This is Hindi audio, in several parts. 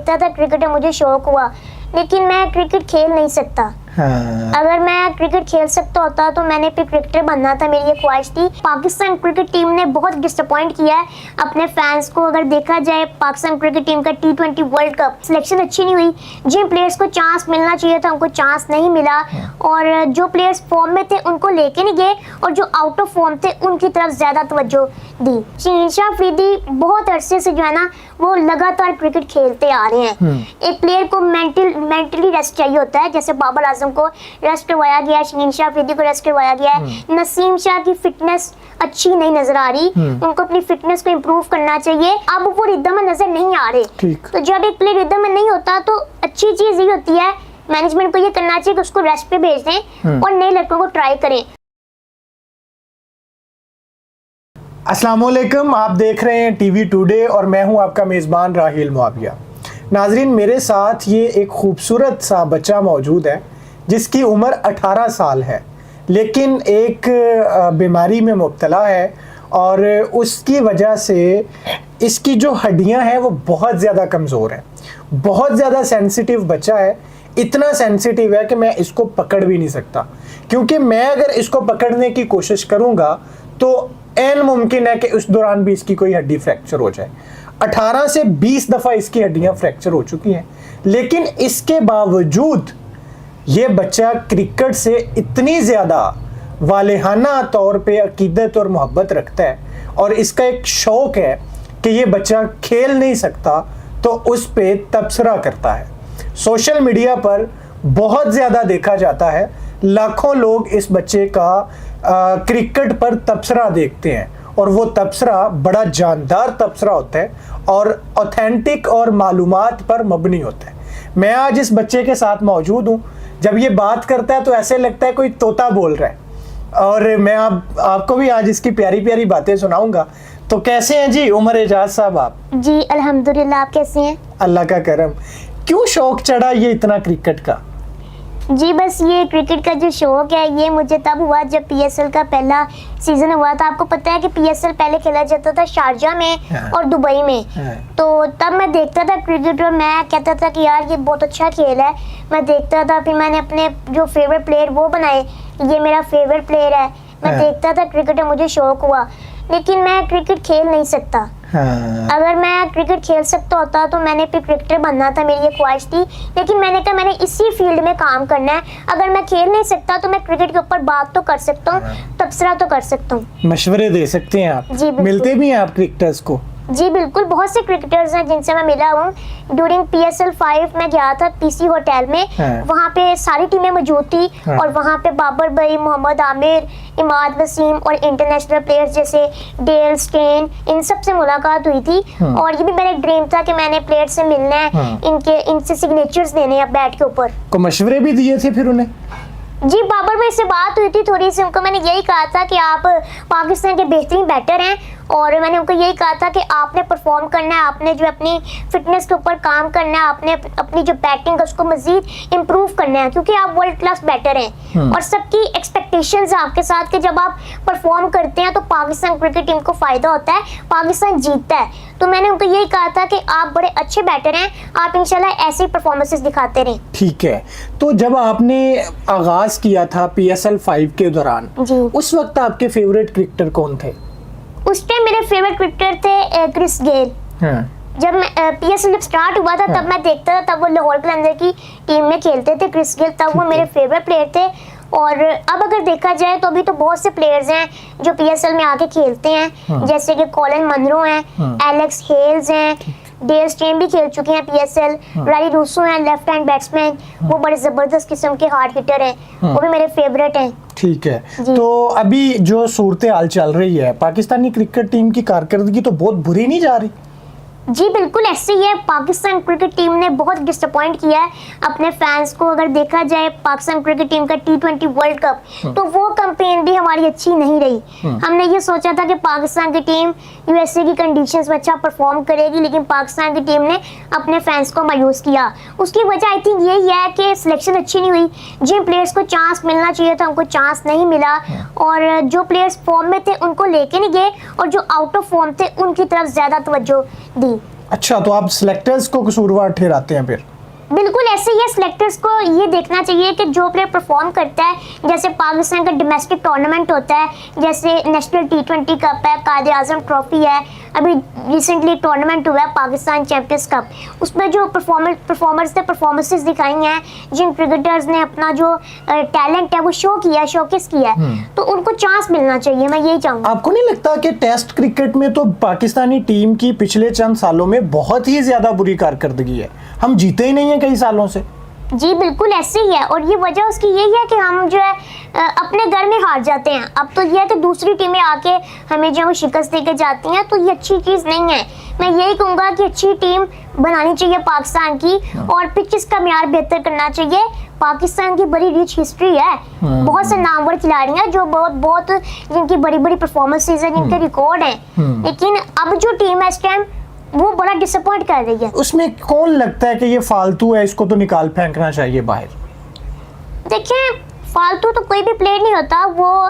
देखता था क्रिकेट में मुझे शौक हुआ, लेकिन मैं क्रिकेट खेल नहीं सकता। हाँ। अगर मैं क्रिकेट खेल सकता होता तो मैंने फिर क्रिकेटर बनना था, मेरी ये ख्वाहिश थी। पाकिस्तान क्रिकेट टीम ने बहुत डिसअपॉइंट किया है अपने फैंस को। अगर देखा जाए पाकिस्तान क्रिकेट टीम का T20 वर्ल्ड कप सिलेक्शन अच्छी नहीं हुई। जिन प्लेयर्स को चांस मिलना चाहिए था उनको चांस नहीं मिला, और जो प्लेयर्स फॉर्म में थे उनको लेके नहीं गए, और जो आउट ऑफ फॉर्म थे उनकी तरफ ज्यादा तवज्जो दी। शहीनशाह अफरीदी बहुत अरसे से जो है ना वो लगातार क्रिकेट खेलते आ रहे हैं। एक प्लेयर को मेंटली रेस्ट चाहिए होता है, जैसे बाबर आजम को रेस्ट करवाया गया, शहीनशाह अफरीदी को रेस्ट करवाया गया है। नसीम शाह की फिटनेस अच्छी नहीं नजर आ रही, उनको अपनी फिटनेस को इम्प्रूव करना चाहिए। अब वो रिदम में नजर नहीं आ रहे, तो जब एक प्लेयर रिदम में नहीं होता तो अच्छी चीज ये होती है, मैनेजमेंट को ये करना चाहिए कि उसको रेस्ट पे भेज दें और नए लड़कों को ट्राई करें। अस्सलामुअलैकुम, आप देख रहे हैं टीवी टुडे और मैं हूं आपका मेज़बान राहिल मुआविया। नाजरीन, मेरे साथ ये एक खूबसूरत सा बच्चा मौजूद है जिसकी उम्र 18 साल है, लेकिन एक बीमारी में मुब्तला है और उसकी वजह से इसकी जो हड्डियां हैं वो बहुत ज़्यादा कमज़ोर हैं। बहुत ज़्यादा सेंसिटिव बच्चा है, इतना सेंसिटिव है कि मैं इसको पकड़ भी नहीं सकता, क्योंकि मैं अगर इसको पकड़ने की कोशिश करूँगा तो ऐन मुमकिन है कि उस दौरान भी इसकी कोई हड्डी फ्रैक्चर हो जाए। 18 से 20 दफ़ा इसकी हड्डियां फ्रैक्चर हो चुकी हैं, लेकिन इसके बावजूद ये बच्चा क्रिकेट से इतनी ज़्यादा वालेहाना तौर पे अकीदत और मोहब्बत रखता है, और इसका एक शौक़ है कि ये बच्चा खेल नहीं सकता तो उस पे तबसरा करता है। सोशल मीडिया पर बहुत ज़्यादा देखा जाता है, लाखों लोग इस बच्चे का क्रिकेट पर तबसरा देखते हैं, और वो तबसरा बड़ा जानदार तबसरा होता है और ऑथेंटिक और मालूमात पर मबनी होता है। मैं आज इस बच्चे के साथ मौजूद हूँ। जब ये बात करता है तो ऐसे लगता है कोई तोता बोल रहा है, और मैं आपको भी आज इसकी प्यारी प्यारी बातें सुनाऊंगा। तो कैसे हैं जी उमर एजाज साहब आप? जी अल्हम्दुलिल्लाह, आप कैसे हैं? अल्लाह का करम। क्यों शौक चढ़ा ये इतना क्रिकेट का? जी बस ये क्रिकेट का जो शौक है ये मुझे तब हुआ जब PSL का पहला सीजन हुआ था। आपको पता है कि PSL पहले खेला जाता था शारजा में और दुबई में, तो तब मैं देखता था क्रिकेट और मैं कहता था कि यार ये बहुत अच्छा खेल है। मैं देखता था, फिर मैंने अपने जो फेवरेट प्लेयर वो बनाए, ये मेरा फेवरेट प्लेयर है। मैं देखता था क्रिकेट में मुझे शौक हुआ, लेकिन मैं क्रिकेट खेल नहीं सकता। अगर मैं क्रिकेट खेल सकता होता तो मैंने फिर क्रिकेटर बनना था, मेरी ये ख्वाहिश थी। लेकिन मैंने कहा मैंने इसी फील्ड में काम करना है। अगर मैं खेल नहीं सकता तो मैं क्रिकेट के ऊपर बात तो कर सकता हूँ, तबसरा तो कर सकता हूँ, मशवरे दे सकते हैं आप। जी मिलते भी हैं आप क्रिकेटर्स को? जी बिल्कुल, बहुत से क्रिकेटर्स हैं जिनसे मैं मिला हूँ। ड्यूरिंग PSL 5 में गया था PC होटल में, वहाँ पे सारी टीमें मौजूद थी, और वहाँ पे बाबर भाई, मोहम्मद आमिर, इमाद वसीम और इंटरनेशनल प्लेयर्स जैसे डेल स्टेन, इन सब से मुलाकात हुई थी। और ये भी मेरा एक ड्रीम था कि मैंने प्लेयर से मिलना है, इनसे सिग्नेचर्स देने हैं बैट के ऊपर। को मशवरे भी दिए थे फिर उन्हें? जी बाबर भाई से बात हुई थी थोड़ी सी, उनको मैंने यही कहा था कि आप पाकिस्तान के बेहतरीन बैटर हैं, और मैंने उनको यही कहा था कि आपने परफॉर्म करना है, आपने जो अपनी फिटनेस के ऊपर काम करना है, आपने अपनी जो बैटिंग है उसको मजीद इम्प्रूव करना है, क्योंकि आप वर्ल्ड क्लास बैटर हैं और सबकी एक्सपेक्टेशंस है आपके साथ कि जब आप परफॉर्म करते हैं तो पाकिस्तान क्रिकेट टीम को फायदा होता है, पाकिस्तान जीतता है। तो मैंने उनको यही कहा था कि आप बड़े अच्छे बैटर हैं, आप इंशाल्लाह ऐसे ही परफॉर्मेंसेस दिखाते रहें। ठीक है। तो जब आपने आगाज किया था PSL 5 के दौरान, उस वक्त आपके फेवरेट क्रिकेटर कौन थे? उस टाइम मेरे फेवरेट क्रिकेटर थे क्रिस गेल। जब मैं PSL जब स्टार्ट हुआ था तब मैं देखता था, तब वो लाहौर कलंदर की टीम में खेलते थे क्रिस गेल, तब वो मेरे फेवरेट प्लेयर थे। और अब अगर देखा जाए तो अभी तो बहुत से प्लेयर्स हैं जो PSL में आके खेलते हैं, जैसे कि कॉलिन मनरो हैं, एलेक्स हेल्स हैं, डेल स्टेन भी खेल चुके हैं PSL, रैली रूसो हैं लेफ्ट हैंड बैट्समैन, वो बड़े जबरदस्त किस्म के हार्ड हिटर हैं, वो भी मेरे फेवरेट हैं। ठीक है। तो अभी जो सूरत हाल चल रही है, पाकिस्तानी क्रिकेट टीम की कारकर्दगी तो बहुत बुरी नहीं जा रही? जी बिल्कुल ऐसे ही है। पाकिस्तान क्रिकेट टीम ने बहुत डिसअपॉइंट किया है अपने फैंस को। अगर देखा जाए पाकिस्तान क्रिकेट टीम का T20 वर्ल्ड कप, तो वो कैंपेन भी हमारी अच्छी नहीं रही। हमने ये सोचा था कि पाकिस्तान की टीम USA की कंडीशंस में अच्छा परफॉर्म करेगी, लेकिन पाकिस्तान की टीम ने अपने फैंस को मायूस किया। उसकी वजह आई थिंक यही है कि सिलेक्शन अच्छी नहीं हुई। जिन प्लेयर्स को चांस मिलना चाहिए था उनको चांस नहीं मिला, और जो प्लेयर्स फॉर्म में थे उनको लेके नहीं गए, और जो आउट ऑफ फॉर्म थे उनकी तरफ ज्यादा तवज्जो दी। अच्छा, तो आप सिलेक्टर्स को कसूरवार ठहराते हैं फिर? बिल्कुल ऐसे ही है, सिलेक्टर्स को ये देखना चाहिए कि जो प्लेयर परफॉर्म करता है, जैसे पाकिस्तान का डोमेस्टिक टूर्नामेंट होता है, जैसे नेशनल T20 कप है, कायदे आजम ट्रॉफी है, अभी रिसेंटली टूर्नामेंट हुआ है पाकिस्तान चैंपियंस कप, उसमें जो परफॉर्मर्स ने परफॉर्मेंसेस दिखाई हैं, जिन क्रिकेटर्स ने अपना जो टैलेंट है वो शो किया, शोकेस किया है, तो उनको चांस मिलना चाहिए, मैं यही चाहूँगा। आपको नहीं लगता कि टेस्ट क्रिकेट में तो पाकिस्तानी टीम की पिछले चंद सालों में बहुत ही ज्यादा बुरी कारकर्दगी है, हम जीते ही नहीं है कई सालों से? जी बिल्कुल ऐसे ही है, और ये वजह उसकी यही है कि हम जो है अपने घर में हार जाते हैं। अब तो ये है कि दूसरी टीमें आके हमें जो है शिकस्त दे के जाती हैं, तो ये अच्छी चीज़ नहीं है। मैं यही कहूँगा कि अच्छी टीम बनानी चाहिए पाकिस्तान की, और पिचेस का म्यार बेहतर करना चाहिए। पाकिस्तान की बड़ी रिच हिस्ट्री है, बहुत से नामवर खिलाड़ी हैं जो बहुत जिनकी बड़ी बड़ी परफॉर्मेंसेज है, जिनके रिकॉर्ड हैं, लेकिन अब जो टीम है इस टाइम वो बड़ा डिसअपॉइंट कर रही है। उसमें कौन लगता है कि ये फालतू है, इसको तो निकाल फेंकना चाहिए बाहर? देखिए, फालतू तो कोई भी प्लेयर नहीं होता, वो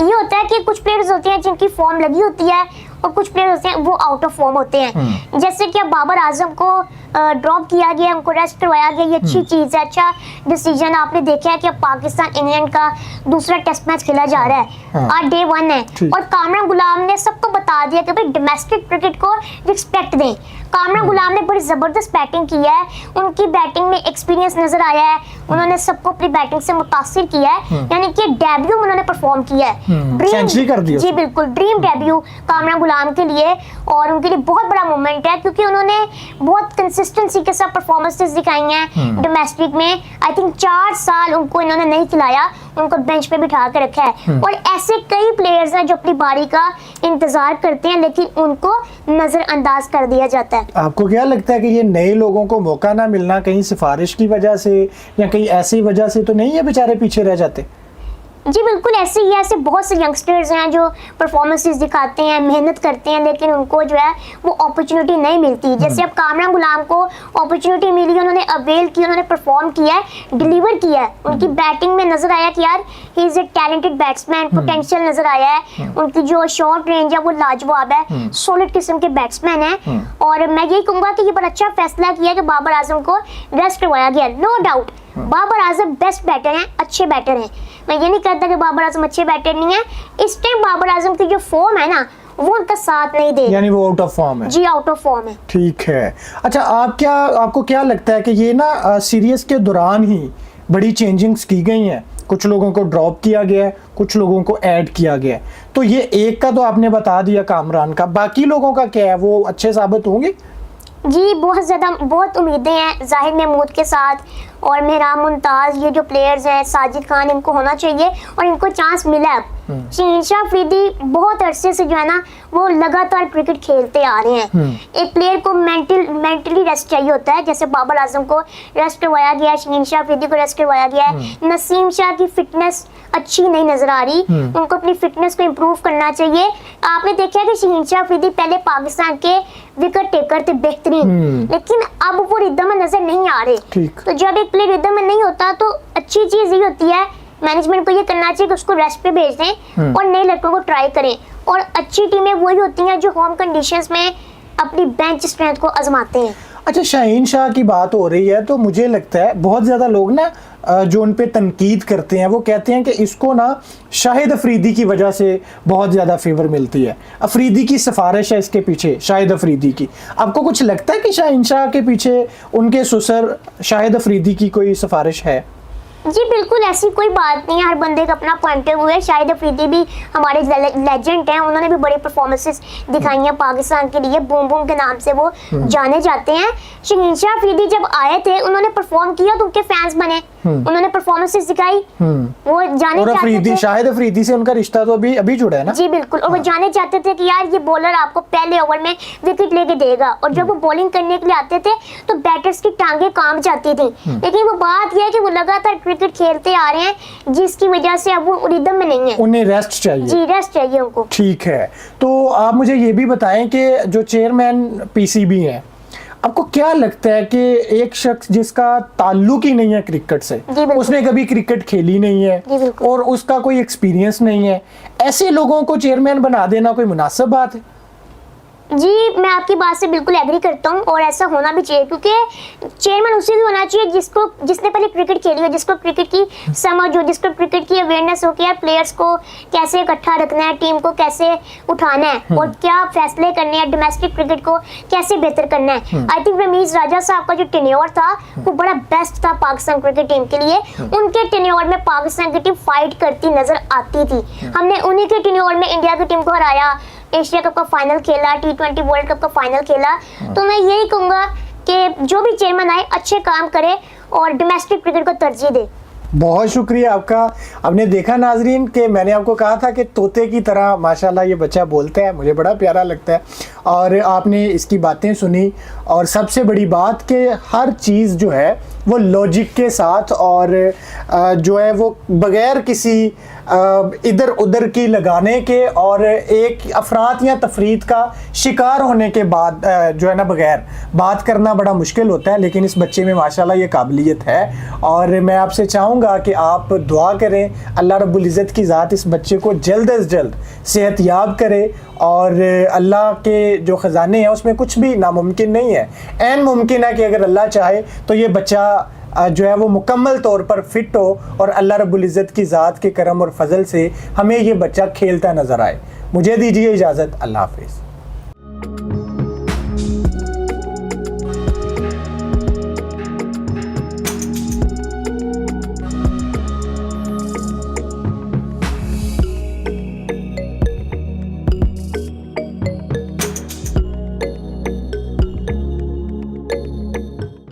ये होता है कि कुछ प्लेयर्स होते हैं जिनकी फॉर्म लगी होती है, और कुछ प्लेयर होते हैं वो आउट ऑफ फॉर्म होते हैं। जैसे कि अब बाबर आजम को ड्रॉप किया गया, उनको रेस्ट करवाया गया, ये अच्छी चीज़ है, अच्छा डिसीजन। आपने देखा है कि अब पाकिस्तान इंग्लैंड का दूसरा टेस्ट मैच खेला जा रहा है, आज डे 1 है, और कामरान गुलाम ने सबको बता दिया कि भाई डोमेस्टिक क्रिकेट को रिस्पेक्ट दें। कामरान गुलाम ने बड़ी ज़बरदस्त बैटिंग की है, उनकी बैटिंग में एक्सपीरियंस नज़र आया है, उन्होंने सबको अपनी बैटिंग से मुतासिर किया है, यानी कि डेब्यू में उन्होंने परफॉर्म किया है, सेंचुरी कर दी। जी बिल्कुल, ड्रीम डेब्यू कामरान गुलाम के लिए, और उनके लिए बहुत बड़ा मोमेंट है, क्योंकि उन्होंने बहुत कंसिस्टेंसी के साथ परफॉर्मेंसेस दिखाई हैं डोमेस्टिक में। आई थिंक 4 साल उनको इन्होंने नहीं खिलाया, उनको बेंच पे बिठा के रखा है, और ऐसे कई प्लेयर्स हैं जो अपनी बारी का इंतजार करते हैं, लेकिन उनको नजरअंदाज कर दिया जाता है। आपको क्या लगता है कि ये नए लोगों को मौका ना मिलना कहीं सिफारिश की वजह से या कहीं ऐसी वजह से तो नहीं है, बेचारे पीछे रह जाते? जी बिल्कुल ऐसे ही है, ऐसे बहुत से यंगस्टर्स हैं जो परफॉर्मेंसेस दिखाते हैं, मेहनत करते हैं, लेकिन उनको जो है वो अपॉर्चुनिटी नहीं मिलती। जैसे अब कामरान गुलाम को अपॉर्चुनिटी मिली, उन्होंने अवेल की, उन्होंने परफॉर्म किया है, डिलीवर किया है, उनकी बैटिंग में नजर आया कि यार he is a talented batsman, potential नजर आया है, उनकी जो शॉर्ट रेंज है वो लाजवाब है, सॉलिड किस्म के बैट्समैन है। और मैं यही कहूँगा कि ये बड़ा अच्छा फैसला किया कि बाबर आजम को रेस्ट करवाया गया। No doubt Babar Azam best batter हैं, अच्छे बैटर हैं, मैं ये नहीं कहता कि बाबर आजम अच्छे बैटर नहीं है। इस टाइम बाबर आजम की जो फॉर्म है ना वो उनका साथ नहीं दे, यानी वो आउट ऑफ फॉर्म है। जी आउट ऑफ फॉर्म है। ठीक है। अच्छा, आपको क्या लगता है कि ये ना सीरीज के दौरान ही बड़ी चेंजिंग्स की गई हैं? कुछ लोगों को ड्रॉप किया गया है, कुछ लोगों को ऐड किया गया है, तो ये एक का तो आपने बता दिया कामरान का, बाकी लोगों का क्या है, वो अच्छे साबित होंगे? जी बहुत उम्मीदें हैं जाहिर महमूद के साथ, और मेहराब मुमताज़, ये जो प्लेयर्स हैं, साजिद खान, इनको होना चाहिए और इनको चांस मिला है। शहीनशाह अफरीदी बहुत अरसे से जो है ना वो लगातार क्रिकेट खेलते आ रहे हैं। एक प्लेयर को मेंटली रेस्ट चाहिए होता है, जैसे बाबर आजम को रेस्ट करवाया गया है, शहीनशाह अफरीदी को रेस्ट करवाया गया है। नसीम शाह की फिटनेस अच्छी नहीं नजर आ रही, उनको अपनी फिटनेस को इम्प्रूव करना चाहिए। आपने देखा कि शहीनशाह अफरीदी पहले पाकिस्तान के विकेट टेकर थे बेहतरीन, लेकिन अब वो रिदम में नजर नहीं आ रहे। तो जब एक प्लेयर रिदम में नहीं होता तो अच्छी चीज ये होती है, मैनेजमेंट को ये करना चाहिए कि उसको रेस्ट पे भेज दें और नए लड़कों को ट्राई करें। और अच्छी टीमें वही होती हैं जो होम कंडीशंस में अपनी बेंच स्ट्रेंथ को आजमाते हैं। अच्छा, शाहीन शाह की बात हो रही है तो मुझे लगता है बहुत ज़्यादा लोग ना जो उन पे तनकीद करते हैं वो कहते हैं कि इसको ना शाहिद अफरीदी की वजह से बहुत ज़्यादा फेवर मिलती है, अफरीदी की सिफारिश है इसके पीछे, शाहिद अफरीदी की। आपको कुछ लगता है कि शाहीन शाह के पीछे उनके ससुर शाहिद अफरीदी की कोई सिफारिश है? जी बिल्कुल ऐसी कोई बात नहीं है, हर बंदे का अपना पॉइंट ऑफ व्यू है। शाहिद अफरीदी भी हमारे लेजेंड हैं, उन्होंने भी बड़ी परफॉर्मेंसेस दिखाई हैं पाकिस्तान के लिए, बूम बूम के नाम से वो जाने जाते हैं। शहीनशाह अफरीदी जब आए थे उन्होंने परफॉर्म किया तो उनके फैंस बने, उन्होंने परफॉर्मेंसेस दिखाई, वो जाने चाहते थे। शाहिद अफरीदी से उनका रिश्ता तो अभी जुड़ा है ना? जी बिल्कुल, और वो जाने चाहते थे कि यार ये बॉलर आपको पहले ओवर में विकेट लेके देगा, और जब वो बॉलिंग करने के लिए आते थे तो बैटर्स की टांगे काम जाती थी। लेकिन वो बात यह है कि वो लगातार क्रिकेट खेलते आ रहे हैं जिसकी वजह से अब वो रिदम में नहीं है, उन्हें रेस्ट चाहिए। जी रेस्ट चाहिए उनको। ठीक है, तो आप मुझे ये भी बताएं कि जो चेयरमैन पीसीबी हैं, आपको क्या लगता है कि एक शख्स जिसका ताल्लुक ही नहीं है क्रिकेट से, उसने कभी क्रिकेट खेली नहीं है और उसका कोई एक्सपीरियंस नहीं है, ऐसे लोगों को चेयरमैन बना देना कोई मुनासिब बात है? जी मैं आपकी बात से बिल्कुल एग्री करता हूँ और ऐसा होना भी चाहिए, क्योंकि चेयरमैन उसे भी होना चाहिए जिसने पहले क्रिकेट खेली हो, जिसको क्रिकेट की समझ हो, जिसको क्रिकेट की अवेयरनेस हो कि यार प्लेयर्स को कैसे इकट्ठा रखना है, टीम को कैसे उठाना है और क्या फैसले करने हैं, डोमेस्टिक क्रिकेट को कैसे बेहतर करना है। आई थिंक रमीज राजा साहब का जो टेन्योर था वो बड़ा बेस्ट था पाकिस्तान क्रिकेट टीम के लिए। उनके टेन्योर में पाकिस्तान की टीम फाइट करती नजर आती थी। हमने उन्हीं के टेन्योर में इंडिया की टीम को हराया, एशिया कप का फाइनल खेला, T20 वर्ल्ड कप का फाइनल खेला। तो मैं यही कहूंगा कि जो भी चेयरमैन आए अच्छे काम करे और डोमेस्टिक क्रिकेट को तरजीह दे। बहुत शुक्रिया आपका। आपने देखा नाजरीन कि मैंने आपको कहा था कि तोते की तरह माशाल्लाह ये बच्चा बोलता है, मुझे बड़ा प्यारा लगता है और आपने इसकी बातें सुनी। और सबसे बड़ी बात कि हर चीज़ जो है वो लॉजिक के साथ और जो है वो बग़ैर किसी इधर उधर की लगाने के और एक अफरात या तफरीत का शिकार होने के बाद जो है ना बग़ैर बात करना बड़ा मुश्किल होता है। लेकिन इस बच्चे में माशाल्लाह ये काबिलियत है और मैं आपसे चाहूँगा कि आप दुआ करें अल्लाह रब्बुल इज़्ज़त की ज़ात इस बच्चे को जल्द अज जल्द सेहतयाब करे और अल्लाह के जो ख़जाने हैं उसमें कुछ भी नामुमकिन नहीं है। ऐन मुमकिन है कि अगर अल्लाह चाहे तो ये बच्चा जो है वो मुकम्मल तौर पर फिट हो और अल्लाह रब्बुल इज़्ज़त की ज़ात के करम और फजल से हमें ये बच्चा खेलता नज़र आए। मुझे दीजिए इजाज़त, अल्लाह हाफ़िज़।